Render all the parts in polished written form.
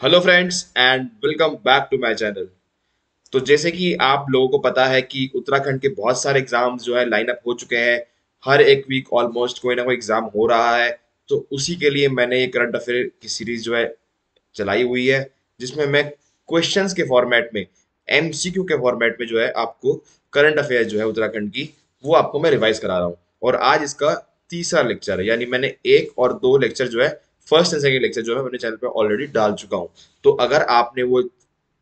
Hello friends and welcome back to my channel. तो जैसे कि आप लोगों को पता है कि उत्तराखंड के बहुत सारे एग्जाम्स जो है लाइन अप हो चुके हैं। हर एक वीक ऑलमोस्ट कोई ना कोई एग्जाम हो रहा है। तो उसी के लिए मैंने ये करंट अफेयर की सीरीज जो है चलाई हुई है, जिसमें मैं क्वेश्चंस के फॉर्मेट में, एमसीक्यू के फॉर्मेट में जो है आपको करंट अफेयर जो है उत्तराखंड की, वो आपको मैं रिवाइज करा रहा हूँ। और आज इसका तीसरा लेक्चर है, यानी मैंने एक और दो लेक्चर जो है, फर्स्ट एंड सेकंड लेक्चर जो है, मैंने चैनल पे ऑलरेडी डाल चुका हूँ। तो अगर आपने वो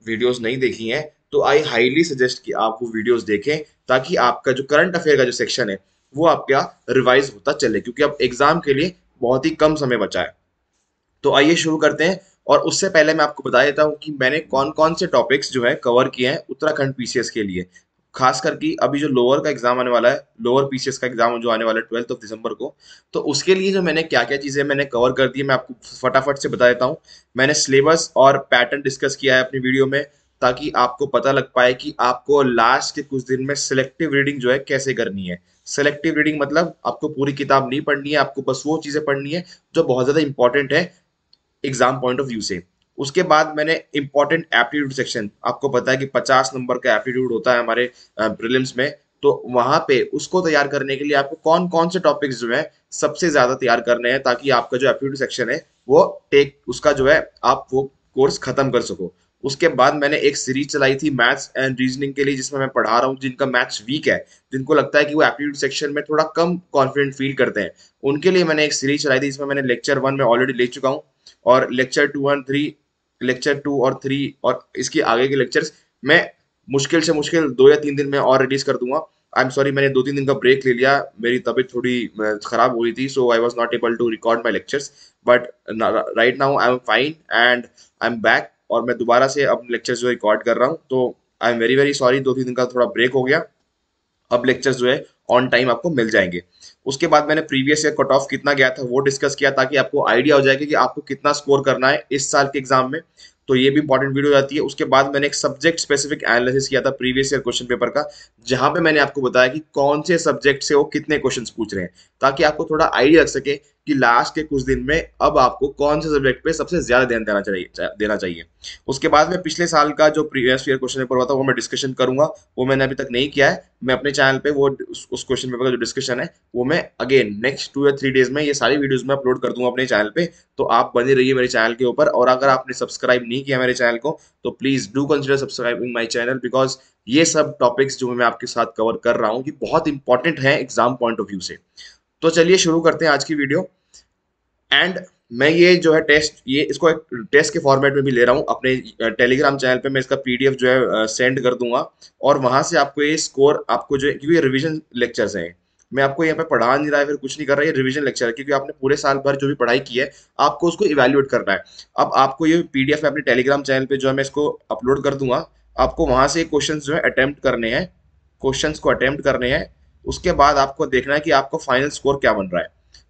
वीडियोस नहीं देखी हैं तो आई हाईली सजेस्ट कि आप वो वीडियोस देखें, ताकि आपका जो करंट अफेयर का जो सेक्शन है वो आपका रिवाइज होता चले, क्योंकि अब एग्जाम के लिए बहुत ही कम समय बचा है। तो आइए शुरू करते हैं। और उससे पहले मैं आपको बता देता हूँ कि मैंने कौन कौन से टॉपिक्स जो है कवर किए हैं उत्तराखंड पीसीएस के लिए। खास करके अभी जो लोअर का एग्जाम आने वाला है, लोअर पीसीएस का एग्जाम जो आने वाला है 12 दिसंबर को, तो उसके लिए जो मैंने क्या क्या चीजें मैंने कवर कर दी है, मैं आपको फटाफट से बता देता हूँ। मैंने सिलेबस और पैटर्न डिस्कस किया है अपनी वीडियो में, ताकि आपको पता लग पाए कि आपको लास्ट के कुछ दिन में सिलेक्टिव रीडिंग जो है कैसे करनी है। सेलेक्टिव रीडिंग मतलब आपको पूरी किताब नहीं पढ़नी है, आपको बस वो चीजें पढ़नी है जो बहुत ज्यादा इंपॉर्टेंट है एग्जाम पॉइंट ऑफ व्यू से। उसके बाद मैंने इंपॉर्टेंट एप्टीट्यूड सेक्शन, आपको पता है कि 50 नंबर का एप्टीट्यूड होता है हमारे प्रीलिम्स में। तो वहां पे उसको तैयार करने के लिए आपको कौन कौन से टॉपिक्स जो है सबसे ज्यादा तैयार करने हैं, ताकि आपका जो एप्टीट्यूड सेक्शन है वो टेक उसका जो है आप वो कोर्स खत्म कर सको। उसके बाद मैंने एक सीरीज चलाई थी मैथ्स एंड रीजनिंग के लिए, जिसमें मैं पढ़ा रहा हूँ जिनका मैथ्स वीक है, जिनको लगता है कि वो एप्टीट्यूड सेक्शन में थोड़ा कम कॉन्फिडेंट फील करते हैं, उनके लिए मैंने एक सीरीज चलाई थी, जिसमें मैंने लेक्चर 1 में ऑलरेडी ले चुका हूँ। और लेक्चर 2 और 3 और इसके आगे के लेक्चर्स मैं मुश्किल से मुश्किल 2 या 3 दिन में और रिलीज कर दूंगा। आई एम सॉरी, मैंने 2-3 दिन का ब्रेक ले लिया, मेरी तबीयत थोड़ी खराब हो रही थी, so I was not able to record my lectures. But right now I am fine and I am back, और मैं दोबारा से अपने लेक्चर्स जो रिकॉर्ड कर रहा हूँ। तो I am very very sorry, 2-3 दिन का थोड़ा ब्रेक हो गया। अब लेक्चर्स जो है ऑन टाइम आपको मिल जाएंगे। उसके बाद मैंने प्रीवियस ईयर कट ऑफ कितना गया था वो डिस्कस किया, ताकि आपको आइडिया हो जाएगा कि आपको कितना स्कोर करना है इस साल के एग्जाम में। तो ये भी इंपॉर्टेंट वीडियो जाती है। उसके बाद मैंने एक सब्जेक्ट स्पेसिफिक एनालिसिस किया था प्रीवियस ईयर क्वेश्चन पेपर का, जहां पे मैंने आपको बताया कि कौन से सब्जेक्ट से वो कितने क्वेश्चंस पूछ रहे हैं, ताकि आपको थोड़ा आइडिया लग सके कि लास्ट के कुछ दिन में अब आपको कौन से सब्जेक्ट पे सबसे ज्यादा ध्यान देना चाहिए। उसके बाद में पिछले साल का जो प्रीवियस ईयर क्वेश्चन पेपर हुआ था वो मैं डिस्कशन करूंगा। वो मैंने अभी तक नहीं किया है। मैं अपने चैनल पे वो उस क्वेश्चन पेपर का जो डिस्कशन है वो मैं अगेन नेक्स्ट 2 या 3 डेज में ये सारी वीडियोस में अपलोड कर दूंगा अपने चैनल पे। तो आप बने रहिए मेरे चैनल के ऊपर, और अगर आपने सब्सक्राइब नहीं किया मेरे चैनल को तो please do consider subscribing my channel, because ये सब टॉपिक्स जो मैं आपके साथ कवर कर रहा हूँ कि बहुत इंपॉर्टेंट है एग्जाम पॉइंट ऑफ व्यू से। तो चलिए शुरू करते हैं आज की वीडियो। एंड मैं ये जो है टेस्ट, ये इसको एक टेस्ट के फॉर्मेट में भी ले रहा हूँ अपने टेलीग्राम चैनल पे। मैं इसका पीडीएफ जो है सेंड कर दूंगा, और वहां से आपको ये स्कोर, आपको जो है, क्योंकि ये रिवीजन लेक्चर्स हैं, मैं आपको यहाँ पे पढ़ा नहीं रहा है फिर कुछ नहीं कर रहा है, ये रिवीजन लेक्चर है, क्योंकि आपने पूरे साल भर जो भी पढ़ाई की है आपको उसको इवेल्युएट करना है। अब आपको ये पीडीएफ अपने टेलीग्राम चैनल पे जो है मैं इसको अपलोड कर दूंगा। आपको वहां से क्वेश्चन जो है अटेम्प्ट करने हैं, क्वेश्चंस को अटेम्प्ट करने हैं। उसके बाद आपको देखना है कि आपको फाइनल स्कोर क्या बन रहा है।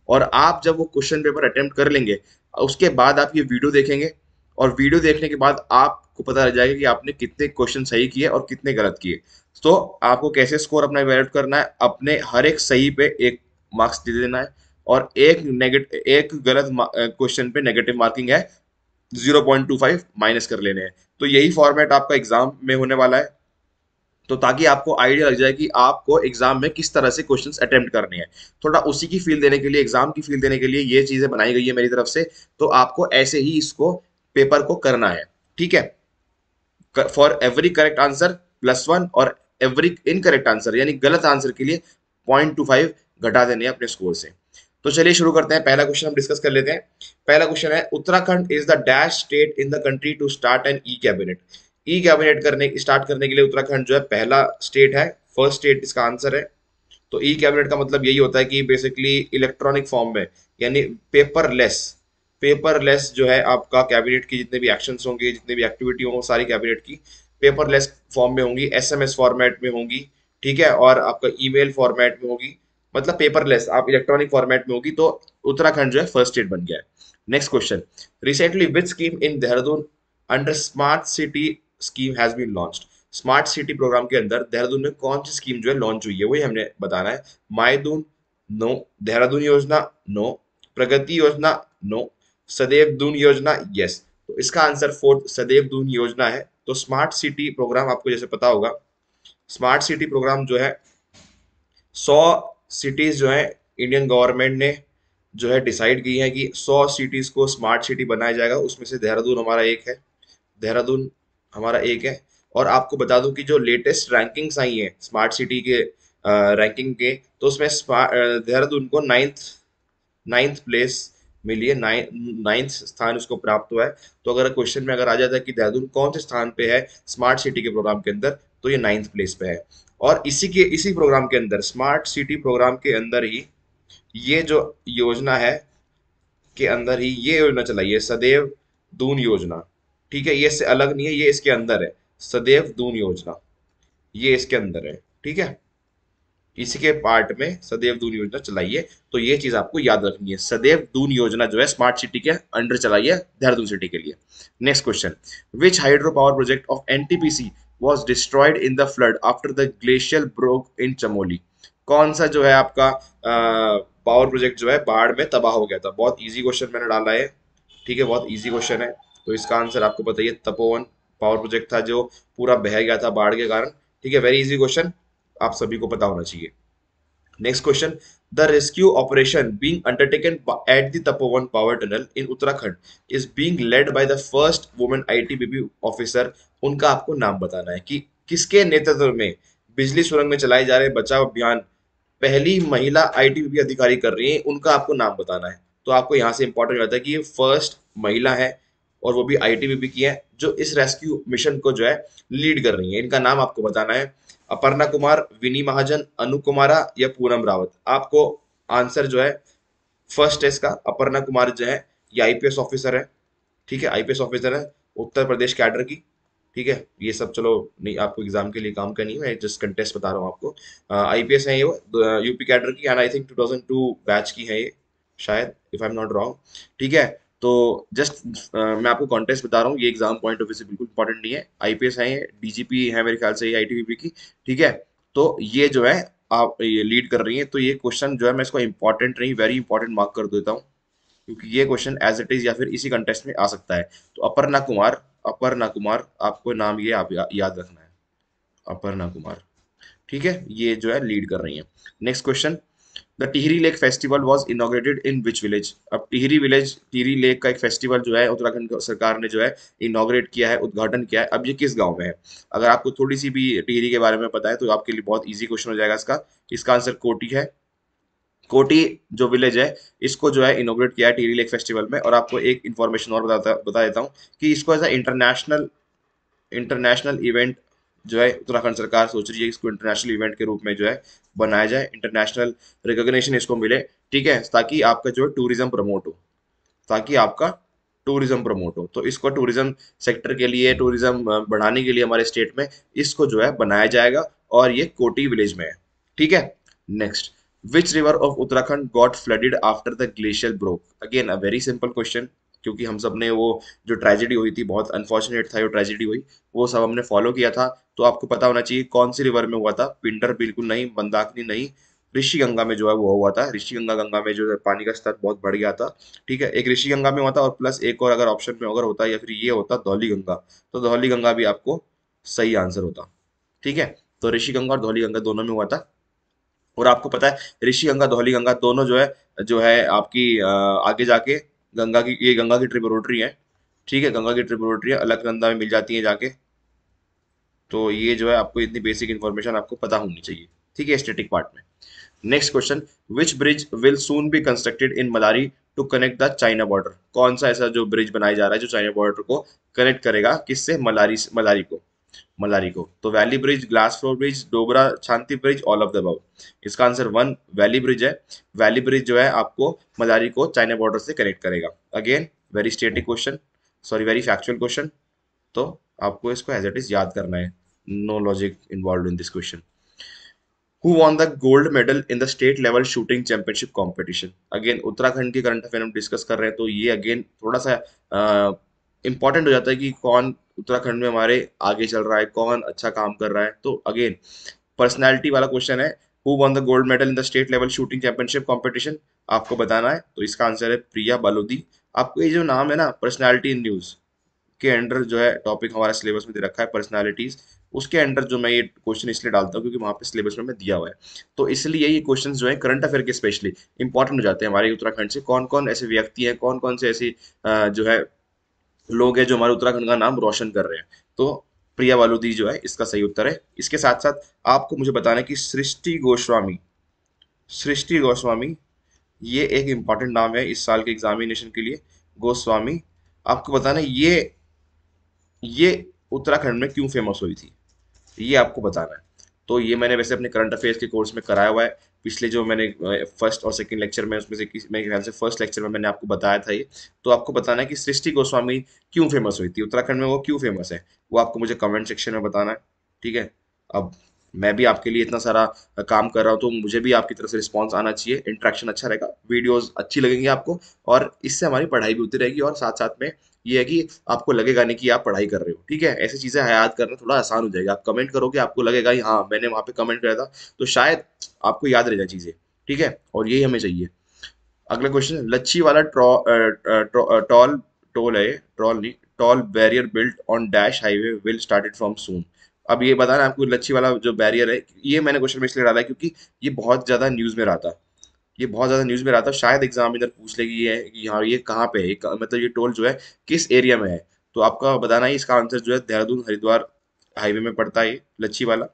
और आप जब वो क्वेश्चन पेपर अटेम्प्ट कर लेंगे, उसके बाद आप ये वीडियो देखेंगे, और वीडियो देखने के बाद आपको पता लग जाएगा कि आपने कितने क्वेश्चन सही किए और कितने गलत किए। तो आपको कैसे स्कोर अपना इवैल्यूएट करना है, अपने हर एक सही पे एक मार्क्स दे देना है, और एक गलत क्वेश्चन पे नेगेटिव मार्किंग है, 0.25 माइनस कर लेने हैं। तो यही फॉर्मेट आपका एग्जाम में होने वाला है। तो ताकि आपको आइडिया लग जाए कि आपको एग्जाम में किस तरह से क्वेश्चंस अटेम्प्ट करने हैं, थोड़ा उसी की फील देने के लिए, एग्जाम की फील देने के लिए ये चीजें बनाई गई है मेरी तरफ से। तो आपको ऐसे ही इसको पेपर को करना है, ठीक है। फॉर एवरी करेक्ट आंसर +1, और एवरी इनकरेक्ट आंसर यानी गलत आंसर के लिए 0.25 घटा देने हैं अपने स्कोर से। तो चलिए शुरू करते हैं, पहला क्वेश्चन हम डिस्कस कर लेते हैं। पहला क्वेश्चन है, Uttarakhand is the dash state in the country to start an E cabinet. E cabinet करने स्टार्ट करने के लिए उत्तराखंड जो है पहला स्टेट है, फर्स्ट स्टेट इसका आंसर है। तो ई कैबिनेट का मतलब यही होता है कि बेसिकली इलेक्ट्रॉनिक फॉर्म में, यानी पेपरलेस, पेपरलेस जो है आपका कैबिनेट की जितने भी एक्शंस होंगे, जितने भी एक्टिविटी होंगे, सारी कैबिनेट की पेपरलेस फॉर्म में होंगी, एसएमएस फॉर्मेट में होंगी, ठीक है, और आपका ईमेल फॉर्मेट में होगी। मतलब पेपरलेस, आप इलेक्ट्रॉनिक फॉर्मेट में होगी। तो उत्तराखंड जो है फर्स्ट स्टेट बन गया है। Next question, recently which scheme in Dehradun under smart city scheme has been launched. Smart city program के अंदर देहरादून में कौन सी स्कीम जो है लॉन्च हुई है, वही हमने बताना है। मायदून, नो। देहरादून योजना, नो। प्रगति योजना, नो। सदैव दून योजना, यस। तो इसका आंसर फोर्थ सदैव दून योजना है। तो स्मार्ट सिटी प्रोग्राम आपको जैसे पता होगा, स्मार्ट सिटी प्रोग्राम जो है 100 सिटीज जो है इंडियन गवर्नमेंट ने जो है डिसाइड की है कि 100 सिटीज को स्मार्ट सिटी बनाया जाएगा, उसमें से देहरादून हमारा एक है। देहरादून हमारा एक है। और आपको बता दूं कि जो लेटेस्ट रैंकिंग्स आई हैं स्मार्ट सिटी के रैंकिंग के, तो उसमें देहरादून को नाइन्थ प्लेस मिली है, नाइन्थ स्थान उसको प्राप्त हुआ है। तो अगर क्वेश्चन में अगर आ जाता है कि देहरादून कौन से स्थान पे है स्मार्ट सिटी के प्रोग्राम के अंदर, तो ये नाइन्थ प्लेस पे है। और इसी प्रोग्राम के अंदर, स्मार्ट सिटी प्रोग्राम के अंदर ही ये जो योजना है के अंदर ही ये योजना चलाई है, सदैव दून योजना। ठीक है, ये इससे अलग नहीं है, ये इसके अंदर है। सदैव दून योजना ये इसके अंदर है। ठीक है, इसी के पार्ट में सदैव दून योजना चलाई है। तो ये चीज आपको याद रखनी है, सदैव दून योजना जो है स्मार्ट सिटी के अंडर चलाई है देहरादून सिटी के लिए। Next question, which hydro power project of NTPC was destroyed in the flood after the glacial broke in Chamoli. कौन सा जो है आपका पावर प्रोजेक्ट जो है बाढ़ में तबाह हो गया था? बहुत इजी क्वेश्चन मैंने डाला है। ठीक है, बहुत इजी क्वेश्चन है। तो इसका आंसर आपको बताइए, तपोवन पावर प्रोजेक्ट था जो पूरा बह गया था बाढ़ के कारण। ठीक है, वेरी इजी क्वेश्चन, आप सभी को पता होना चाहिए। Next question. The rescue operation being undertaken at the Tapovan Power Tunnel in Uttarakhand is being led by the first woman ITBP officer। उनका आपको नाम बताना है कि किसके नेतृत्व में बिजली सुरंग में चलाए जा रहे बचाव अभियान पहली महिला आईटीबीपी अधिकारी कर रही है, उनका आपको नाम बताना है। तो आपको यहाँ से इंपॉर्टेंट रहता है कि ये फर्स्ट महिला है और वो भी आईटीबीपी की है जो इस रेस्क्यू मिशन को जो है लीड कर रही है। इनका नाम आपको बताना है, अपर्णा कुमार, विनी महाजन, अनु कुमारा या पूनम रावत। आपको आंसर जो है फर्स्ट है इसका, अपर्णा कुमार जो है ये आईपीएस ऑफिसर है। ठीक है, आईपीएस ऑफिसर है उत्तर प्रदेश कैडर की। ठीक है, ये सब चलो नहीं, आपको एग्जाम के लिए काम का नहीं, मैं जस्ट कंटेस्ट बता रहा हूँ आपको। आईपीएस है ये यूपी कैडर की, एंड आई थिंक 2002 बैच की है ये, शायद, if I am not wrong. ठीक है, तो जस्ट मैं आपको कॉन्टेस्ट बता रहा हूँ, ये एग्जाम पॉइंट ऑफ व्यू से बिल्कुल इंपॉर्टेंट नहीं है। आईपीएस है ये, डीजीपी है मेरे ख्याल से ये आईटीबीपी की। ठीक है, तो ये जो है आप ये लीड कर रही है। तो ये क्वेश्चन जो है मैं इसको इंपॉर्टेंट नहीं, वेरी इंपॉर्टेंट मार्क कर देता हूँ, क्योंकि ये क्वेश्चन एज इट इज या फिर इसी कंटेस्ट में आ सकता है। तो अपर्णा कुमार, अपर्णा कुमार आपको नाम ये आप याद रखना है, अपर्णा कुमार। ठीक है, ये जो है लीड कर रही है। Next question, the Tehri lake festival was inaugurated in which village. अब टिहरी विलेज, टिहरी लेक का एक फेस्टिवल जो है उत्तराखंड सरकार ने जो है इनॉग्रेट किया है, उद्घाटन किया है। अब ये किस गांव में है? अगर आपको थोड़ी सी भी टिहरी के बारे में पता है तो आपके लिए बहुत इजी क्वेश्चन हो जाएगा इसका। इसका आंसर कोटी है। कोटी जो विलेज है, इसको जो है इनोग्रेट किया है टिहरी लेक फेस्टिवल में। और आपको एक इन्फॉर्मेशन और बता देता हूँ कि इसको एज इंटरनेशनल इंटरनेशनल इवेंट जो है उत्तराखंड सरकार सोच रही है इसको इंटरनेशनल इवेंट के रूप में जो है बनाया जाए, इंटरनेशनल रिकॉग्निशन इसको मिले। ठीक है, ताकि आपका जो है टूरिज्म प्रमोट हो, ताकि आपका टूरिज्म प्रमोट हो। तो इसको टूरिज्म सेक्टर के लिए, टूरिज्म बढ़ाने के लिए हमारे स्टेट में इसको जो है बनाया जाएगा, और ये कोटी विलेज में है। ठीक है, next, which river of Uttarakhand got flooded after the glacier broke. Again a very simple question, क्योंकि हम सब ने वो जो ट्रेजेडी हुई थी, बहुत अनफॉर्चुनेट था, जो ट्रेजेडी हुई वो सब हमने फॉलो किया था। तो आपको पता होना चाहिए कौन सी रिवर में हुआ था। पिंडर बिल्कुल नहीं, मंदाकिनी नहीं, ऋषि गंगा में जो है वो हुआ था। ऋषि गंगा, गंगा में जो है पानी का स्तर बहुत बढ़ गया था। ठीक है, एक ऋषि गंगा में हुआ था, और प्लस एक और अगर ऑप्शन में अगर होता या फिर ये होता धौली गंगा, तो धौली गंगा भी आपको सही आंसर होता। ठीक है, तो ऋषि गंगा और धौली गंगा दोनों में हुआ था। और आपको पता है ऋषि गंगा, धौली गंगा दोनों जो है आपकी आगे जाके गंगा की, ये गंगा की ट्रिब्यूटरी है। ठीक है, गंगा की ट्रिब्यूटरी है, अलकनंदा में मिल जाती है जाके। तो ये जो है आपको इतनी बेसिक इन्फॉर्मेशन आपको पता होनी चाहिए। ठीक है, स्टैटिक पार्ट में। Next question, which bridge will soon be constructed in Malari to connect the China border. कौन सा ऐसा जो ब्रिज बनाया जा रहा है जो चाइना बॉर्डर को कनेक्ट करेगा, किससे? मलारी को, मलारी को। तो valley bridge, glass floor bridge, Dobra Chanti bridge, all of the above. इसका आंसर वन वैली ब्रिज है। वैली ब्रिज जो है आपको मलारी को चाइना बॉर्डर से कनेक्ट करेगा। Again very static question, sorry very factual question. तो आपको इसको एज इट इज याद करना है, no logic involve in this question. Who won the gold medal in the state level shooting championship competition. Again Uttarakhand की current affair हम discuss कर रहे हैं, तो ये अगेन थोड़ा सा इंपॉर्टेंट हो जाता है कि कौन उत्तराखंड में हमारे आगे चल रहा है, कौन अच्छा काम कर रहा है। तो अगेन पर्सनैलिटी वाला क्वेश्चन है, who won the gold medal in the state level shooting championship competition, आपको बताना है। तो इसका आंसर है प्रिया बालोदी। आपको ये जो नाम है ना, पर्सनैलिटी इन न्यूज, के अंडर जो है टॉपिक हमारा सिलेबस में दे रखा है पर्सनालिटीज, उसके अंडर जो मैं ये क्वेश्चन इसलिए डालता हूँ क्योंकि वहाँ पे सिलेबस में दिया हुआ है। तो इसलिए ये क्वेश्चन जो है करंट अफेयर के स्पेशली इंपॉर्टेंट हो जाते हैं हमारे उत्तराखंड से। कौन कौन ऐसे व्यक्ति हैं, कौन कौन से ऐसे जो है लोग हैं जो हमारे उत्तराखंड का नाम रोशन कर रहे हैं। तो प्रिया वालूदी जो है इसका सही उत्तर है। इसके साथ साथ आपको मुझे बताना है कि सृष्टि गोस्वामी, सृष्टि गोस्वामी ये एक इम्पॉर्टेंट नाम है इस साल के एग्जामिनेशन के लिए। गोस्वामी, आपको बताना है ये उत्तराखंड में क्यों फेमस हुई थी, ये आपको बताना है। तो ये मैंने वैसे अपने करंट अफेयर्स के कोर्स में कराया हुआ है। पिछले जो मैंने फर्स्ट और सेकंड लेक्चर में उसमें से मेरे ख्याल से फर्स्ट लेक्चर में मैंने आपको बताया था ये। तो आपको बताना है कि सृष्टि गोस्वामी क्यों फेमस हुई थी उत्तराखंड में, वो क्यों फेमस है, वो आपको मुझे कमेंट सेक्शन में बताना है। ठीक है। अब मैं भी आपके लिए इतना सारा काम कर रहा हूँ तो मुझे भी आपकी तरफ से रिस्पॉन्स आना चाहिए, इंटरेक्शन अच्छा रहेगा, वीडियोस अच्छी लगेंगी आपको, और इससे हमारी पढ़ाई भी होती रहेगी। और साथ साथ में ये है कि आपको लगेगा नहीं कि आप पढ़ाई कर रहे हो। ठीक है, ऐसी चीजें याद करना थोड़ा आसान हो जाएगा। आप कमेंट करोगे आपको लगेगा कि हाँ मैंने वहां पे कमेंट किया था, तो शायद आपको याद रह जाए चीजें। ठीक है, और यही हमें चाहिए। अगला क्वेश्चन, लच्छी वाला टॉल टोल है, ट्रॉल नहीं, toll barrier built on dash highway will started from soon. अब ये बताना आपको लच्छी वाला जो बैरियर है, ये मैंने क्वेश्चन में इसलिए डाला है क्योंकि ये बहुत ज्यादा न्यूज में रहा था। ये बहुत ज्यादा न्यूज में रहा था, शायद एग्जामिनर पूछ ले कि ये है कि हाँ ये कहाँ पे है, मतलब ये टोल जो है किस एरिया में है। तो आपका बताना है इसका आंसर जो है देहरादून हरिद्वार हाईवे में पड़ता है ये लच्छी वाला।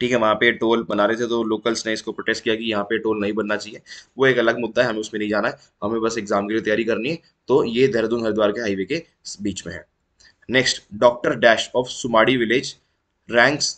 ठीक है, वहां पे टोल बना रहे थे तो लोकल्स ने इसको प्रोटेस्ट किया कि यहाँ पे टोल नहीं बनना चाहिए। वो एक अलग मुद्दा है, हमें उसमें नहीं जाना है, हमें बस एग्जाम के लिए तैयारी करनी है। तो ये देहरादून हरिद्वार के हाईवे के बीच में है। Next, doctor dash of Sumari village ranks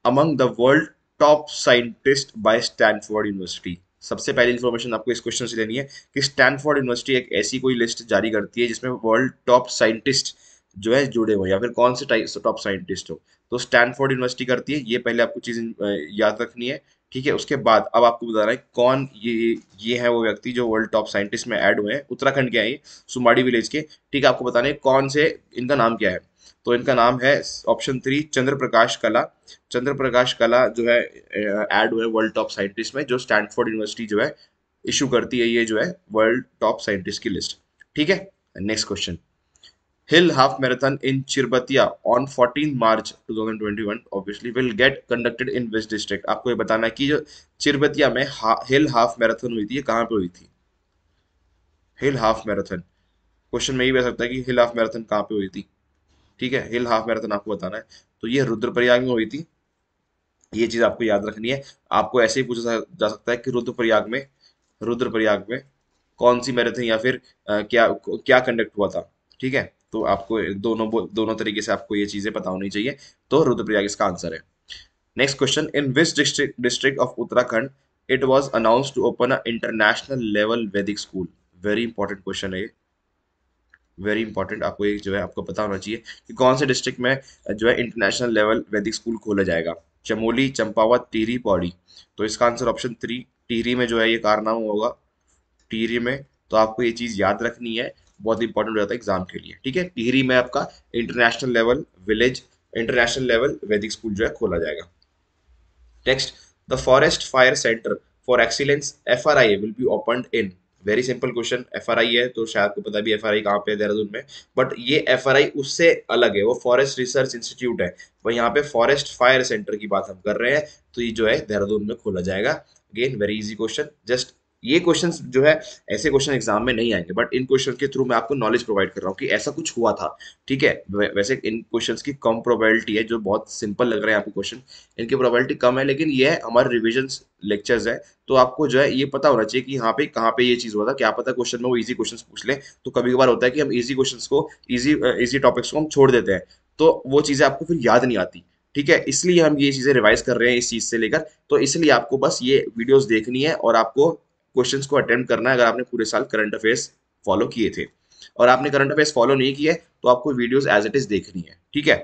among the world top scientist by Stanford university. सबसे पहली इंफॉर्मेशन आपको इस क्वेश्चन से लेनी है कि स्टैनफोर्ड यूनिवर्सिटी एक ऐसी कोई लिस्ट जारी करती है जिसमें वर्ल्ड टॉप साइंटिस्ट जो है जुड़े हुए हैं, या फिर कौन से टॉप साइंटिस्ट हो। तो स्टैनफोर्ड यूनिवर्सिटी करती है, ये पहले आपको चीज याद रखनी है। ठीक है, उसके बाद अब आपको बताना है कौन ये है वो व्यक्ति जो वर्ल्ड टॉप साइंटिस्ट में ऐड हुए हैं, उत्तराखंड के हैं ये, सुमाड़ी विलेज के। ठीक है, आपको बताना है कौन से, इनका नाम क्या है। तो इनका नाम है ऑप्शन 3 चंद्र प्रकाश कला। चंद्र प्रकाश कला जो है ऐड हुए वर्ल्ड टॉप साइंटिस्ट में, जो स्टैनफोर्ड यूनिवर्सिटी जो है इशू करती है ये जो है वर्ल्ड टॉप साइंटिस्ट की लिस्ट। ठीक है। Next question, hill half marathon in Chirbatiya on 14 March 2021 obviously will get conducted in which district. आपको ये बताना है कि जो चिरबतिया में हिल हाफ मैराथन हुई थी, ये कहाँ पे हुई थी। हिल हाफ मैराथन, क्वेश्चन में ये भी आ सकता है कि हिल हाफ मैराथन कहाँ पे हुई थी। ठीक है, हिल हाफ मैराथन आपको बताना है। तो ये रुद्रप्रयाग में हुई थी, ये चीज आपको याद रखनी है। आपको ऐसे ही पूछा जा सकता है कि रुद्रप्रयाग में कौन सी मैराथन या फिर क्या क्या कंडक्ट हुआ था। ठीक है, तो आपको दोनों तरीके से आपको ये चीजें पता होनी चाहिए। तो रुद्रप्रयाग इसका आंसर है। Next question, in which district of Uttarakhand it was announced to open a international level Vedic school. Very important question है ये, वेरी इंपॉर्टेंट। आपको ये जो है आपको पता होना चाहिए कि कौन से डिस्ट्रिक्ट में जो है इंटरनेशनल लेवल वैदिक स्कूल खोला जाएगा। चमोली, चंपावत, टिहरी, पौड़ी। तो इसका आंसर ऑप्शन 3 टिहरी में जो है ये कारनामा होगा, टिहरी में। तो आपको ये चीज याद रखनी है, बहुत इंपॉर्टेंट हो जाता है एग्जाम के लिए। ठीक है, टिहरी में आपका इंटरनेशनल लेवल वैदिक स्कूल जो है खोला जाएगा। Next, the forest fire centre for excellence FRI will be opened in. Very simple question, FRI है तो शायद आपको पता भी FRI कहाँ पे है, देहरादून में। बट ये FRI उससे अलग है, वो फॉरेस्ट रिसर्च इंस्टीट्यूट है। वह यहाँ पे फॉरेस्ट फायर सेंटर की बात हम कर रहे हैं, तो ये जो है देहरादून में खोला जाएगा। Again very easy question, just ये क्वेश्चंस जो है ऐसे क्वेश्चन एग्जाम में नहीं आएंगे, बट इन क्वेश्चन के थ्रू मैं आपको नॉलेज प्रोवाइड कर रहा हूँ कि ऐसा कुछ हुआ था। ठीक है, वैसे इन क्वेश्चंस की कम प्रोबेबिलिटी है, जो बहुत सिंपल लग रहे हैं आपको क्वेश्चन, इनकी प्रोबेबिलिटी कम है, लेकिन ये है हमारे रिविजन लेक्चर्स है। तो आपको जो है ये पता होना चाहिए कि यहाँ पे कहाँ पे ये चीज हुआ था। क्या पता क्वेश्चन में वो इजी क्वेश्चंस पूछ ले। तो कभी कभार होता है कि हम इजी क्वेश्चंस को, इजी टॉपिक्स को हम छोड़ देते हैं, तो वो चीजें आपको फिर याद नहीं आती। ठीक है, इसलिए हम ये चीजें रिवाइज कर रहे हैं इस चीज से लेकर। तो इसलिए आपको बस ये वीडियोस देखनी है और आपको क्वेश्चंस को अटेम्प्ट करना है, अगर आपने पूरे साल करंट अफेयर्स फॉलो किए थे। और आपने करंट अफेयर्स फॉलो नहीं किए तो आपको वीडियोस एज इट इज देखनी है। ठीक है।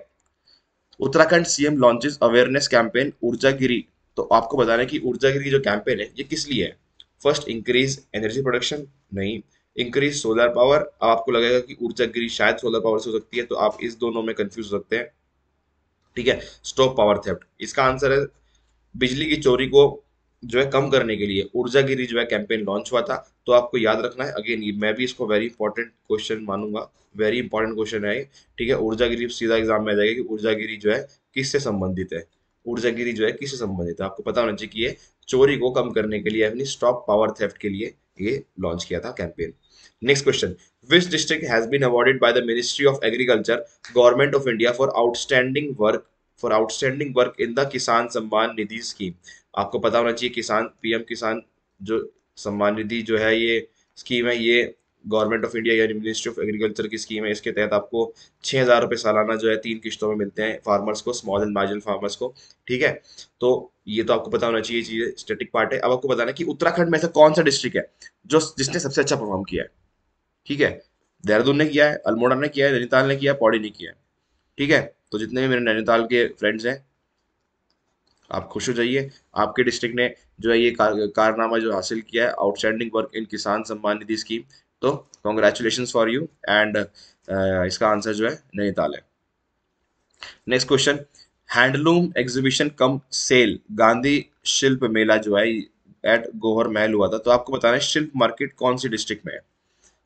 Uttarakhand CM launches awareness campaign Urjagiri. तो आपको बताना है कि ऊर्जागिरी जो कैंपेन है ये किस लिए है। फर्स्ट, इंक्रीज एनर्जी प्रोडक्शन, नहीं। इंक्रीज सोलर पावर, अब आपको लगेगा कि ऊर्जागिरी शायद सोलर पावर से हो सकती है, तो आप इस दोनों में कंफ्यूज हो सकते हैं। ठीक है, स्टॉप पावर थेफ्ट, इसका आंसर है बिजली की चोरी को जो है कम करने के लिए ऊर्जागिरी जो है कैंपेन लॉन्च हुआ था। तो आपको याद रखना है, अगेन मैं भी इसको वेरी इंपॉर्टेंट क्वेश्चन मानूंगा, वेरी इंपॉर्टेंट क्वेश्चन है ये, ठीक है। ऊर्जागिरी सीधा एग्जाम में आ जाएगा कि ऊर्जागिरी जो है किससे संबंधित है, ऊर्जागिरी जो है किससे संबंधित है, आपको पता होना चाहिए कि ये चोरी को कम करने के लिए, यानी स्टॉप पावर थेफ्ट के लिए ये लॉन्च किया था campaign. Next question, which district has been awarded by the ministry of agriculture government of India for outstanding work in the Kisan Samman Nidhi scheme. आपको पता होना चाहिए किसान, पीएम किसान जो सम्मान निधि जो है ये स्कीम है, ये गवर्नमेंट ऑफ इंडिया यानी मिनिस्ट्री ऑफ एग्रीकल्चर की स्कीम है। इसके तहत आपको 6,000 रुपये सालाना जो है 3 किश्तों में मिलते हैं फार्मर्स को, स्मॉल एंड मार्जिनल फार्मर्स को, ठीक है। तो ये तो आपको पता होना चाहिए, चीज स्टैटिक पार्ट है। अब आपको बताना है कि उत्तराखंड में ऐसा कौन सा डिस्ट्रिक्ट है जो जिसने सबसे अच्छा परफॉर्म किया है, ठीक है। देहरादून ने किया है, अल्मोड़ा ने किया है, नैनीताल ने किया है, पौड़ी ने किया है, ठीक है। तो जितने भी मेरे नैनीताल के फ्रेंड्स हैं, आप खुश हो जाइए, आपके डिस्ट्रिक्ट ने जो है ये कारनामा जो हासिल किया है, outstanding work in Kisan Samman Nidhi scheme. तो कॉन्ग्रेचुलेशन फॉर यू, एंड इसका आंसर जो है नैनीताल है। Next question, handloom exhibition cum sale Gandhi Shilp Mela जो है एट गोहर महल हुआ था। तो आपको बताना है शिल्प मार्केट कौन सी डिस्ट्रिक्ट में है,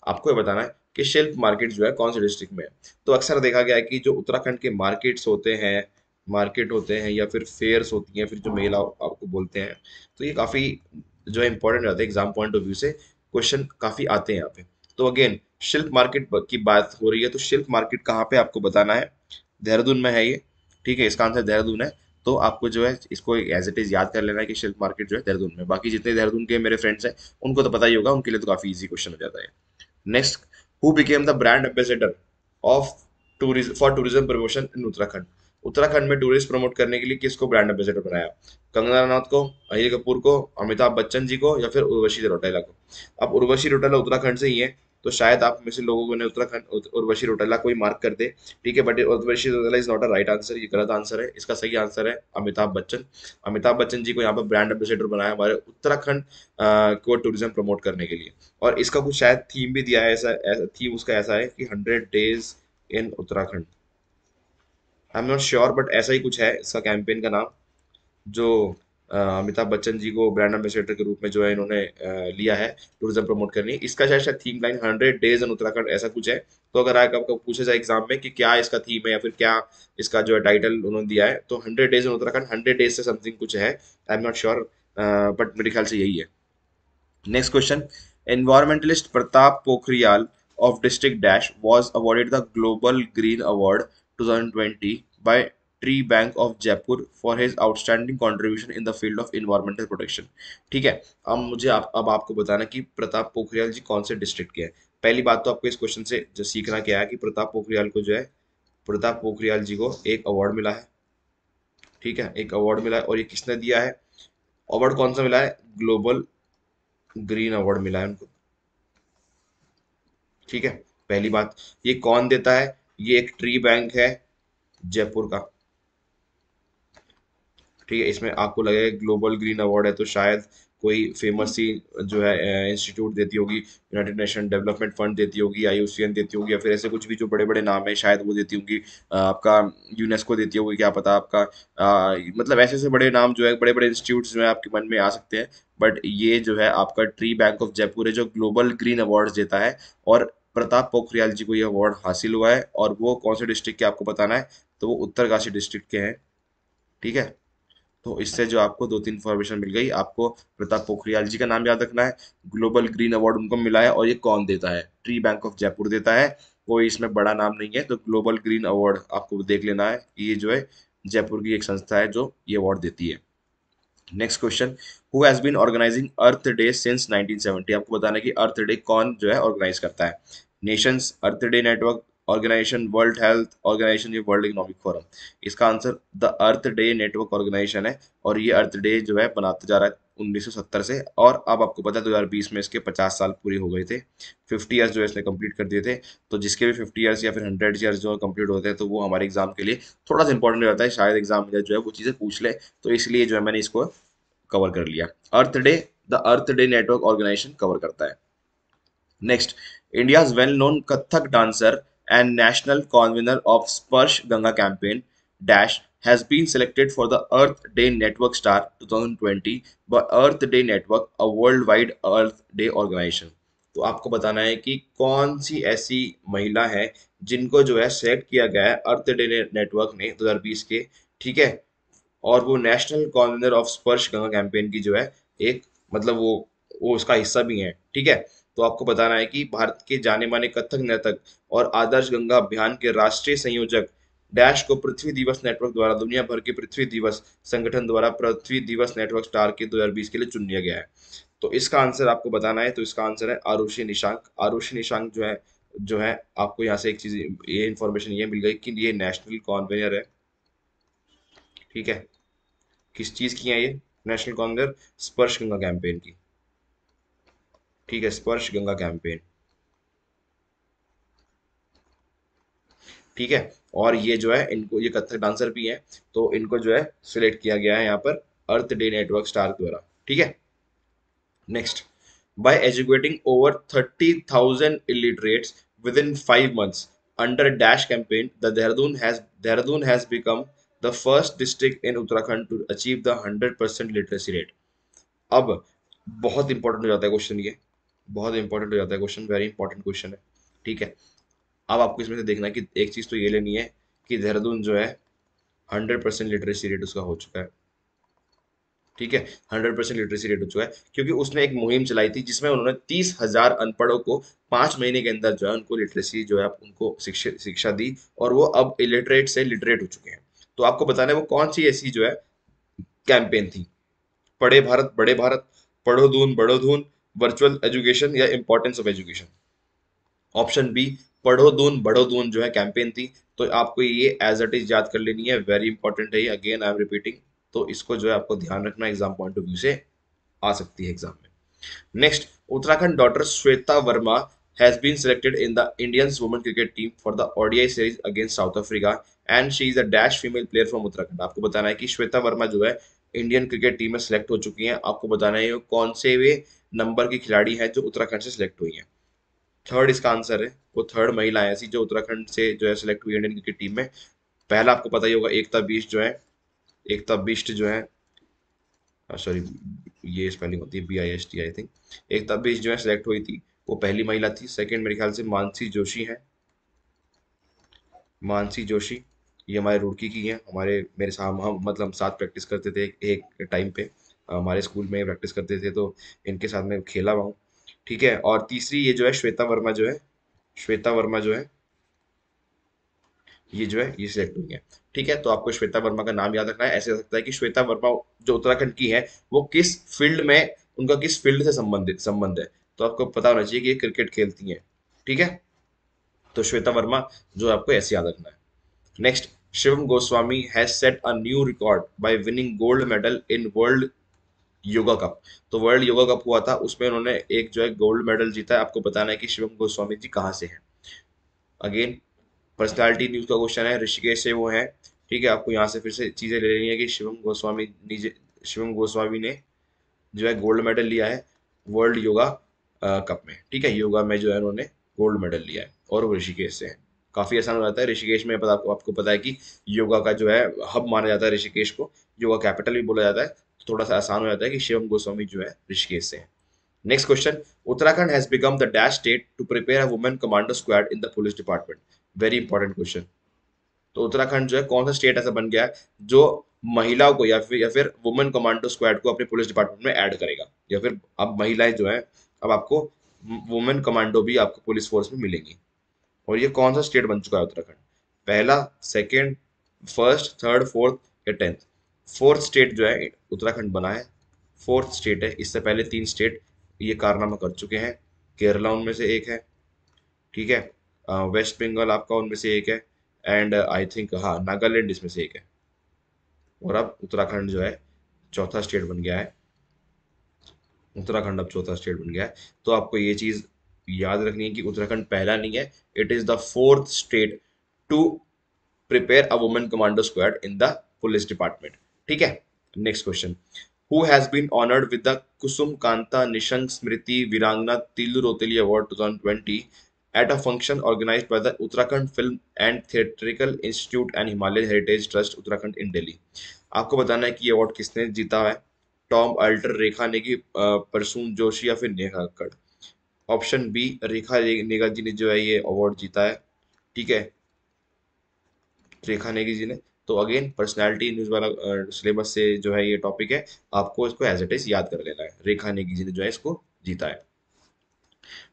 आपको ये बताना है कि शिल्प मार्केट जो है कौन से डिस्ट्रिक्ट में है। तो अक्सर देखा गया है कि जो उत्तराखंड के मार्केट्स होते हैं, मार्केट होते हैं या फिर फेयर्स होती हैं, फिर जो मेला आपको बोलते हैं, तो ये काफ़ी जो है इंपॉर्टेंट रहता है एग्जाम पॉइंट ऑफ व्यू से, क्वेश्चन काफ़ी आते हैं यहाँ पे। तो अगेन शिल्प मार्केट की बात हो रही है, तो शिल्प मार्केट कहाँ पे आपको बताना है, देहरादून में है ये, ठीक है। इसका आंसर देहरादून है। तो आपको जो है इसको एज इट इज याद कर लेना है कि शिल्प मार्केट जो है देहरादून में। बाकी जितने देहरादून के मेरे फ्रेंड्स हैं उनको तो पता ही होगा, उनके लिए तो काफ़ी इजी क्वेश्चन हो जाता है। Next, who became the brand ambassador of tourism for tourism promotion इन उत्तराखंड। उत्तराखंड में टूरिस्ट प्रमोट करने के लिए किसको ब्रांड एम्बेसडर बनाया, कंगना रनौत को, अनिल कपूर को, अमिताभ बच्चन जी को, या फिर उर्वशी रौटेला को। अब उर्वशी रौटेला उत्तराखंड से ही है, तो शायद आप में से लोगों ने उत्तराखंड उर्वशी रौटेला को ही मार्क कर दे, ठीक है। But Urvashi Rautela is not a right answer, ये गलत आंसर है। इसका सही आंसर है अमिताभ बच्चन। अमिताभ बच्चन जी को यहाँ पर ब्रांड एम्बेसडर बनाया हमारे उत्तराखंड को टूरिज्म प्रमोट करने के लिए। और इसका कुछ शायद थीम भी दिया है, ऐसा थीम उसका ऐसा है कि 100 days in Uttarakhand, I am not sure but ऐसा ही कुछ है इसका कैंपेन का नाम, जो अमिताभ बच्चन जी को ब्रांड एम्बेसडर के रूप में जो है इन्होंने लिया है टूरिज्म प्रमोट करनी। इसका शायद शायद theme line 100 days in Uttarakhand ऐसा कुछ है। तो अगर आपको पूछा जाए एग्जाम में कि क्या इसका थीम है या फिर क्या इसका जो है टाइटल उन्होंने दिया है, तो 100 डेज इन उत्तराखंड, 100 डेज से समथिंग कुछ है, I am not sure, but मेरे ख्याल से यही है। Next question. Environmentalist Pratap Pokhriyal of District Dash was awarded the Global Green Award 2020 by Tree Bank of Jaipur for his outstanding contribution in the field of environmental protection. ठीक है। अब आपको बताना कि प्रताप पोखरियाल जी कौन से डिस्ट्रिक्ट के हैं। पहली बात तो आपको इस क्वेश्चन से जो सीखना क्या है कि प्रताप पोखरियाल को जो है, प्रताप पोखरियाल जी को एक अवार्ड मिला है, ठीक है, एक अवार्ड मिला है। और ये किसने दिया है, अवार्ड कौन सा मिला है, ग्लोबल ग्रीन अवार्ड मिला है उनको, ठीक है। पहली बात, ये कौन देता है, ये एक ट्री बैंक है जयपुर का, ठीक है। इसमें आपको लगेगा ग्लोबल ग्रीन अवार्ड है तो शायद कोई फेमस सी जो है इंस्टीट्यूट देती होगी, यूनाइटेड नेशन डेवलपमेंट फंड देती होगी, आईयूसीएन देती होगी, या फिर ऐसे कुछ भी जो बड़े बड़े नाम है शायद वो देती होंगी, आपका यूनेस्को देती होगी, क्या पता आपका, मतलब ऐसे ऐसे बड़े नाम जो है, बड़े बड़े इंस्टीट्यूट्स जो है आपके मन में आ सकते हैं। बट ये जो है आपका ट्री बैंक ऑफ जयपुर है जो ग्लोबल ग्रीन अवार्ड देता है। और प्रताप पोखरियाल जी को ये अवार्ड हासिल हुआ है, और वो कौन से डिस्ट्रिक्ट के आपको बताना है, तो वो उत्तरकाशी डिस्ट्रिक्ट के हैं, ठीक है। तो इससे जो आपको दो तीन इन्फॉर्मेशन मिल गई, आपको प्रताप पोखरियाल जी का नाम याद रखना है, ग्लोबल ग्रीन अवार्ड उनको मिला है, और ये कौन देता है, ट्री बैंक ऑफ जयपुर देता है। कोई इसमें बड़ा नाम नहीं है, तो ग्लोबल ग्रीन अवार्ड आपको देख लेना है, ये जो है जयपुर की एक संस्था है जो ये अवार्ड देती है। Next question, who has been organizing earth day since 1970। आपको बताना है कि अर्थ डे कौन जो है ऑर्गेनाइज करता है, Nations, Earth Day Network organisation, World Health Organisation, ये वर्ल्ड इकोनॉमिक फोरम। इसका answer the Earth Day Network organisation है, और ये अर्थ डे जो है बनाता जा रहा है 1970 से, और अब आपको पता है 2020 में इसके 50 साल पूरे हो गए थे, 50 ईयर्स जो है इसने कंप्लीट कर दिए थे। तो जिसके भी 50 ईयर्स या फिर 100 ईयर्स जो कंप्लीट होते हैं, तो वो हमारे एग्जाम के लिए थोड़ा सा इंपॉर्टेंट रहता है, शायद एग्जाम में जो है वो चीज़ें पूछ ले, तो इसलिए जो है मैंने इसको कवर कर लिया। Earth Day, the Earth Day Network organisation cover करता है। Next, India's well known Kathak dancer and national convener of Sparsh Ganga campaign dash has been selected for the Earth Day Network Star 2020 by Earth Day Network, a worldwide Earth Day organization. तो आपको बताना है कि कौन सी ऐसी महिला है जिनको जो है सेलेक्ट किया गया है अर्थ डे नेटवर्क ने 2020 के, ठीक है, और वो national convener of Sparsh Ganga campaign की जो है एक, मतलब वो उसका हिस्सा भी है, ठीक है। तो आपको बताना है कि भारत के जाने माने कथक नर्तक और आदर्श गंगा अभियान के राष्ट्रीय संयोजक डैश को पृथ्वी दिवस नेटवर्क द्वारा दुनिया भर के पृथ्वी दिवस संगठन द्वारा पृथ्वी दिवस नेटवर्क स्टार के 2020 के लिए चुन लिया गया है। तो इसका आंसर आपको बताना है, तो इसका आंसर है आरुषि निशांक। आरुषि निशांक जो है आपको यहाँ से एक चीज, ये इन्फॉर्मेशन ये मिल गई कि ये नेशनल कॉन्वेनर है, ठीक है। किस चीज की है ये नेशनल कॉन्वेनर? स्पर्श गंगा कैंपेन की, ठीक है, स्पर्श गंगा कैंपेन, ठीक है। और ये जो है इनको, ये कथक डांसर भी हैं, तो इनको जो है सिलेक्ट किया गया है यहाँ पर अर्थ डे नेटवर्क स्टार द्वारा, ठीक है। Next, by educating over 30,000 illiterates within 5 months under Dash campaign, the Dehradun has become the first district in Uttarakhand to achieve the 100% literacy rate. अब बहुत इंपॉर्टेंट हो जाता है क्वेश्चन, ये बहुत इंपॉर्टेंट हो जाता है क्वेश्चन, वेरी इंपॉर्टेंट क्वेश्चन है, ठीक है। अब आपको इसमें से देखना है कि एक चीज तो ये लेनी है कि देहरादून जो है 100% लिटरेसी रेट उसका हो चुका है, ठीक है। 100% लिटरेसी रेट हो चुका है क्योंकि उसने एक मुहिम चलाई थी जिसमें उन्होंने 30,000 अनपढ़ों को 5 महीने के अंदर जो है उनको लिटरेसी जो है उनको शिक्षा दी, और वो अब इलिटरेट से लिटरेट हो चुके हैं। तो आपको बताना है वो कौन सी ऐसी जो है कैंपेन थी। पढ़े भारत बड़े भारत, पढ़ो दून बढ़ो धून, वर्चुअल एजुकेशन या importance of education. Option B, पढ़ो दून बढ़ो दून जो है कैंपेन थी। तो आपको ये एज इट इज याद कर लेनी है, वेरी इंपॉर्टेंट है ये, अगेन आई एम रिपीटिंग। तो इसको जो है आपको ध्यान रखना, एग्जाम पॉइंट ऑफ व्यू से आ सकती है एग्जाम में। Next, Uttarakhand daughter Shweta Verma has been selected in the Indian women cricket team for the ODI series against South Africa and she is a dash female player from Uttarakhand। आपको बताना है कि श्वेता वर्मा जो है इंडियन क्रिकेट टीम में select हो चुकी हैं। आपको बताना है कौन से वे नंबर की खिलाड़ी हैं जो उत्तराखंड से सिलेक्ट हुई हैं। थर्ड इसका आंसर है, वो थर्ड महिला है ऐसी जो उत्तराखंड से जो है सिलेक्ट हुई इंडियन क्रिकेट टीम में। पहला आपको पता ही होगा एकता बिष्ट जो है, एकता बिष्ट जो है, सॉरी ये स्पेलिंग होती है BIST आई थिंक। एकता बिष्ट जो है सिलेक्ट हुई थी, वो पहली महिला थी। सेकंड मेरे ख्याल से मानसी जोशी है, मानसी जोशी, ये हमारे रुड़की की हैं। हमारे मेरे साथ हम मतलब हम साथ प्रैक्टिस करते थे एक टाइम पे, हमारे स्कूल में प्रैक्टिस करते थे, तो इनके साथ मैं खेला हुआ हूँ, ठीक है। और तीसरी ये जो है श्वेता वर्मा जो है, श्वेता वर्मा जो है ये जो है ये सिलेक्ट हुई है, ठीक है। तो आपको श्वेता वर्मा का नाम याद रखना है। ऐसे हो सकता है कि श्वेता वर्मा जो उत्तराखंड की है वो किस फील्ड में, उनका किस फील्ड से संबंध है। तो आपको पता होना चाहिए कि ये क्रिकेट खेलती हैं, ठीक है। तो श्वेता वर्मा जो है आपको ऐसे याद रखना है। Next, Shivam Goswami has set a new record by winning gold medal in world yoga cup. तो वर्ल्ड योगा कप हुआ था, उसमें उन्होंने एक जो है गोल्ड मेडल जीता है। आपको बताना है कि शिवम गोस्वामी जी कहाँ से हैं। अगेन पर्सनालिटी न्यूज का क्वेश्चन है, ऋषिकेश से वो है, ठीक है। आपको यहाँ से फिर से चीजें ले लेनी है कि शिवम गोस्वामी ने जो है गोल्ड मेडल लिया है वर्ल्ड योगा कप में, ठीक है। योगा में जो है उन्होंने गोल्ड मेडल लिया है और वो ऋषिकेश से है। काफी आसान हो जाता है ऋषिकेश में, पता आपको पता है कि योगा का जो है हब माना जाता है ऋषिकेश को, योगा कैपिटल भी बोला जाता है। तो थोड़ा सा आसान हो जाता है कि शिवम गोस्वामी जो है ऋषिकेश से है। Next question, Uttarakhand has become the dash state to prepare a women commando squad in the police department. Very important question. तो उत्तराखंड जो है कौन सा स्टेट ऐसा बन गया है जो महिलाओं को या फिर वुमेन कमांडो स्क्वाड को अपने पुलिस डिपार्टमेंट में ऐड करेगा, या फिर अब महिलाएं जो है अब आपको वुमेन कमांडो भी आपको पुलिस फोर्स में मिलेंगी। और ये कौन सा स्टेट बन चुका है उत्तराखंड? पहला, सेकंड, फर्स्ट, थर्ड, फोर्थ या टेंथ? फोर्थ स्टेट जो है उत्तराखंड बना है, फोर्थ स्टेट है। इससे पहले 3 स्टेट ये कारनामा कर चुके हैं। केरला उनमें से एक है, ठीक है। वेस्ट बंगाल आपका उनमें से एक है, एंड आई थिंक हाँ नागालैंड इसमें से एक है। और अब उत्तराखंड जो है चौथा स्टेट बन गया है, उत्तराखंड अब चौथा स्टेट बन गया है। तो आपको ये चीज याद रखनी है कि उत्तराखंड पहला नहीं है, it is the fourth state to prepare a women commando squad in the police department, ठीक है। Next question, who has been honoured with the Kusum Kanta Nishank Smriti Veerangana Tilu Rauteli award 2020 at a function organized by the Uttarakhand Film and Theatrical Institute and Himalayan Heritage Trust Uttarakhand in Delhi। आपको बताना है कि ये award किसने जीता है। टॉम अल्टर, रेखा नेगी, प्रसून जोशी या फिर नेहा कक्कड़। ऑप्शन बी, रेखा नेगा जी ने जो है ये अवार्ड जीता है। ठीक है, रेखा नेगी जी ने। तो अगेन पर्सनालिटी न्यूज वाला सिलेबस से जो है ये टॉपिक है, आपको इसको एज इट इज याद कर लेना है। रेखा नेगी जी ने जो है इसको जीता है।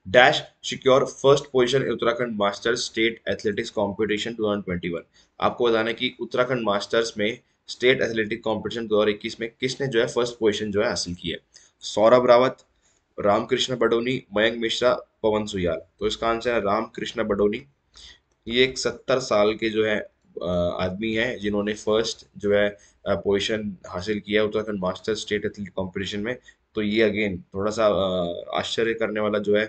Dash secure first position in Uttarakhand masters state athletics competition 2021। आपको बताना है कि उत्तराखंड मास्टर्स में स्टेट एथलेटिक कंपटीशन 2021 में किसने जो है फर्स्ट पोजीशन जो है हासिल की है। सौरभ रावत, रामकृष्ण बडोनी, मयंक मिश्रा, पवन सुयाल। तो इसका आंसर है रामकृष्ण बडोनी। ये एक 70 साल के जो है आदमी है जिन्होंने फर्स्ट जो है पोजीशन हासिल किया है Uttarakhand master state athletic competition में। तो ये अगेन थोड़ा सा आश्चर्य करने वाला जो है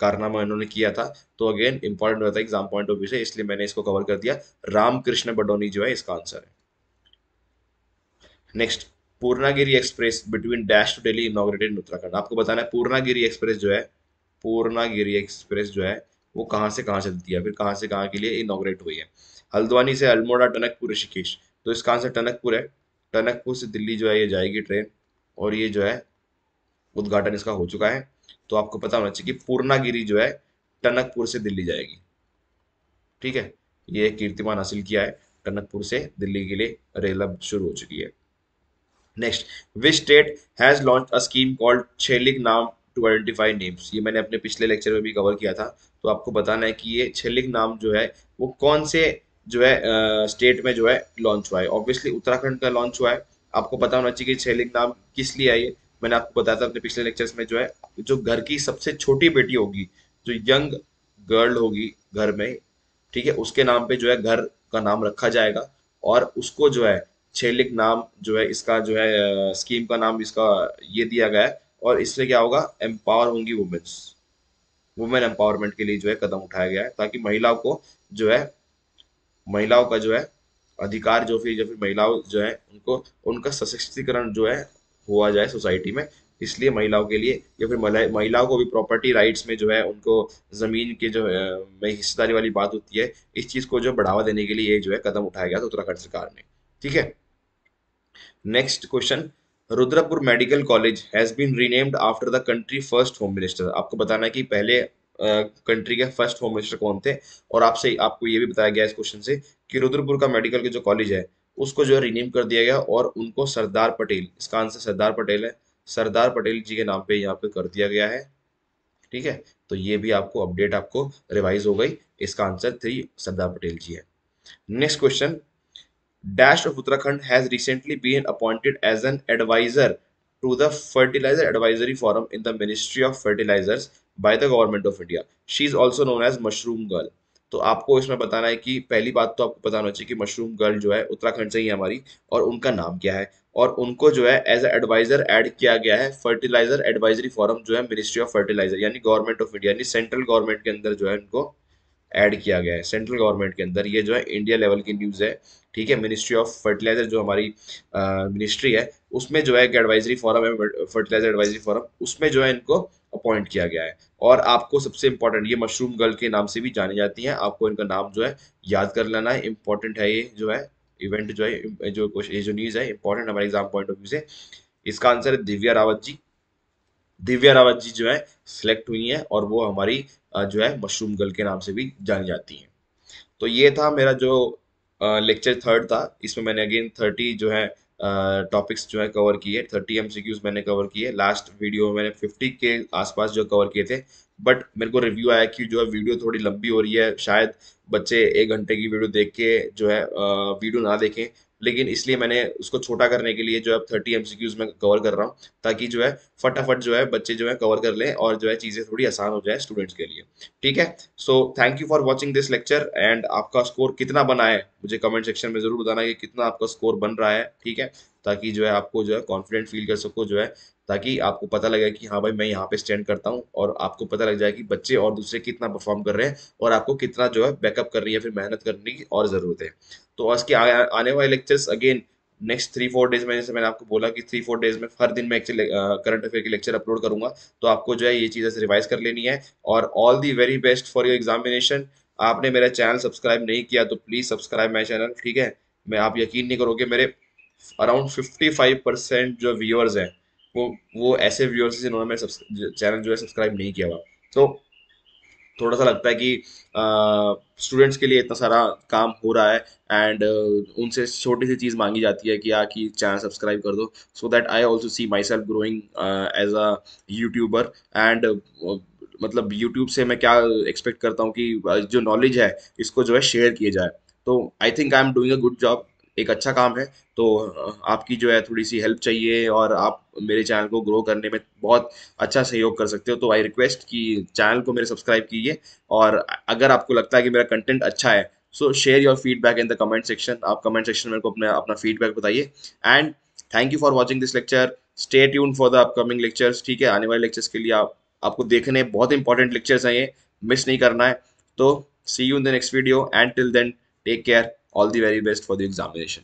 कारनामा इन्होंने किया था। तो अगेन इंपॉर्टेंट होता है एग्जाम पॉइंट ऑफ व्यू से, इसलिए मैंने इसको कवर कर दिया। रामकृष्ण बडोनी जो है इसका आंसर है। Next, Purnagiri express between dash to Delhi inaugurated in Uttarakhand. आपको बताना है पूर्णागिरी एक्सप्रेस जो है, पूर्णागिरी एक्सप्रेस जो है वो कहाँ से कहाँ चलती है, फिर कहाँ से कहाँ के लिए इनॉग्रेट हुई है। हल्द्वानी से अल्मोड़ा, टनकपुर, ऋषिकेश। तो इसका आंसर टनकपुर है। टनकपुर से दिल्ली जो है ये जाएगी ट्रेन, और ये जो है उद्घाटन इसका हो चुका है। तो आपको पता होना चाहिए कि पूर्णागिरी जो है टनकपुर से दिल्ली जाएगी। ठीक है, ये कीर्तिमान हासिल किया है, टनकपुर से दिल्ली के लिए रेल अब शुरू हो चुकी है। Next, which state has launch a scheme called छेलिक नाम टू आइडेंटिफाई नेम्स। ये मैंने अपने पिछले लेक्चर में भी कवर किया था। तो आपको बताना है कि ये छेलिक नाम जो है वो कौन से जो है स्टेट में जो है लॉन्च हुआ है। ऑब्वियसली उत्तराखंड का लॉन्च हुआ है। आपको पता होना चाहिए कि छेलिक नाम किस लिए आई है। मैंने आपको बताया था अपने पिछले लेक्चर्स में, जो है जो घर की सबसे छोटी बेटी होगी, जो यंग गर्ल होगी घर में, ठीक है, उसके नाम पे जो है घर का नाम रखा जाएगा। और उसको जो है छेलिक नाम जो है इसका जो है स्कीम का नाम इसका ये दिया गया है। और इससे क्या होगा, एम्पावर होंगी वुमेन्स, वुमेन एम्पावरमेंट के लिए जो है कदम उठाया गया है, ताकि महिलाओं को जो है महिलाओं का जो है अधिकार जो फिर महिलाओं जो है उनको उनका सशक्तिकरण जो है हुआ जाए सोसाइटी में। इसलिए महिलाओं के लिए या फिर महिलाओं को भी प्रॉपर्टी राइट्स में जो है उनको जमीन के जो में हिस्सेदारी वाली बात होती है, इस चीज को जो बढ़ावा देने के लिए ये जो है कदम उठाया गया था उत्तराखंड सरकार ने। ठीक है, next question, Rudrapur medical college has been renamed after the country first home minister. आपको बताना है कि पहले कंट्री के फर्स्ट होम मिनिस्टर कौन थे। और आपसे आपको ये भी बताया गया इस क्वेश्चन से कि रुद्रपुर का मेडिकल के जो कॉलेज है उसको जो है रीनेम कर दिया गया, और उनको सरदार पटेल, इसका आंसर सरदार पटेल है, सरदार पटेल जी के नाम पे यहाँ पे कर दिया गया है। ठीक है, तो ये भी आपको अपडेट आपको रिवाइज हो गई। इसका आंसर 3 सरदार पटेल जी है। Next question, Dash of Uttarakhand has recently been appointed as an advisor to the Fertilizer Advisory Forum in the Ministry of Fertilizers by the Government of India. She is also known as Mushroom Girl। तो आपको इसमें बताना है कि पहली बात तो आपको पता होना चाहिए कि मशरूम गर्ल जो है उत्तराखंड से ही है हमारी, और उनका नाम क्या है। और उनको जो है एज एडवाइजर ऐड किया गया है फर्टिलाइजर एडवाइजरी फोरम जो है मिनिस्ट्री ऑफ फर्टिलाइजर यानी गवर्नमेंट ऑफ इंडिया यानी सेंट्रल गवर्नमेंट के अंदर जो है उनको ऐड किया गया है। सेंट्रल गवर्नमेंट के अंदर ये जो है इंडिया लेवल की न्यूज़ है। ठीक है, मिनिस्ट्री ऑफ फर्टिलाइजर जो हमारी मिनिस्ट्री है उसमें जो है एक एडवाइजरी फोरम है, फर्टिलाइजर एडवाइजरी फोरम, उसमें जो है इनको अपॉइंट किया गया है। और आपको सबसे इंपॉर्टेंट, ये मशरूम गर्ल के नाम से भी जानी जाती हैं, आपको इनका नाम जो है याद कर लेना है। इंपॉर्टेंट है ये जो है इवेंट जो है ये जो न्यूज़ है इंपॉर्टेंट हमारे एग्जाम पॉइंट ऑफ व्यू से। इसका आंसर है दिव्या रावत जी। दिव्या रावत जी जो है सिलेक्ट हुई हैं, और वो हमारी जो है मशरूम गर्ल के नाम से भी जानी जाती हैं। तो ये था मेरा जो लेक्चर थर्ड था। इसमें मैंने अगेन 30 जो है टॉपिक्स जो है कवर किए, 30 एमसीक्यूज मैंने कवर किए। लास्ट वीडियो में मैंने 50 के आसपास जो कवर किए थे। बट मेरे को रिव्यू आया कि जो है वीडियो थोड़ी लंबी हो रही है, शायद बच्चे 1 घंटे की वीडियो देख के जो है वीडियो ना देखें। लेकिन इसलिए मैंने उसको छोटा करने के लिए जो है 30 एमसीक्यूज में कवर कर रहा हूँ, ताकि जो है फटाफट जो है बच्चे जो है कवर कर लें और जो है चीज़ें थोड़ी आसान हो जाए स्टूडेंट्स के लिए। ठीक है, so thank you for watching this lecture. And आपका स्कोर कितना बना है मुझे कमेंट सेक्शन में जरूर बताना कि कितना आपका स्कोर बन रहा है। ठीक है, ताकि जो है आपको जो है कॉन्फिडेंट फील कर सको, जो है ताकि आपको पता लगे कि हाँ भाई मैं यहाँ पे स्टैंड करता हूँ, और आपको पता लग जाए कि बच्चे और दूसरे कितना परफॉर्म कर रहे हैं, और आपको कितना जो है बैकअप करनी है, फिर मेहनत करने की और ज़रूरत है। तो आज के आने वाले लेक्चर्स अगेन नेक्स्ट 3-4 डेज में, जैसे मैंने आपको बोला कि 3-4 डेज में हर दिन मैं एक्चुअली करंट अफेयर के लेक्चर अपलोड करूंगा। तो आपको जो है ये चीज़ें रिवाइज कर लेनी है। और all the very best for your examination. आपने मेरा चैनल सब्सक्राइब नहीं किया तो प्लीज़ सब्सक्राइब माई चैनल, ठीक है। मैं, आप यकीन नहीं करोगे, मेरे अराउंड 55% जो व्यूअर्स हैं वो ऐसे व्यूअर्स हैं जिन्होंने मेरे चैनल जो है सब्सक्राइब नहीं किया हुआ। तो थोड़ा सा लगता है कि स्टूडेंट्स के लिए इतना सारा काम हो रहा है, एंड उनसे छोटी सी चीज़ मांगी जाती है कि चैनल सब्सक्राइब कर दो, so that I also see myself growing as a YouTuber. And मतलब यूट्यूब से मैं क्या एक्सपेक्ट करता हूँ कि जो नॉलेज है इसको जो है शेयर किए जाए। तो I think I am doing a good job, एक अच्छा काम है। तो आपकी जो है थोड़ी सी हेल्प चाहिए, और आप मेरे चैनल को ग्रो करने में बहुत अच्छा सहयोग कर सकते हो। तो आई रिक्वेस्ट कि चैनल को मेरे सब्सक्राइब कीजिए। और अगर आपको लगता है कि मेरा कंटेंट अच्छा है, सो share your feedback in the comment section. आप कमेंट सेक्शन में मेरे को अपना अपना फीडबैक बताइए। And thank you for watching this lecture. Stay tune for the upcoming lectures, ठीक है। आने वाले लेक्चर्स के लिए आपको देखने, बहुत इंपॉर्टेंट लेक्चर्स हैं ये, मिस नहीं करना है। तो see you in the next video, and till then take care, all the very best for the examination.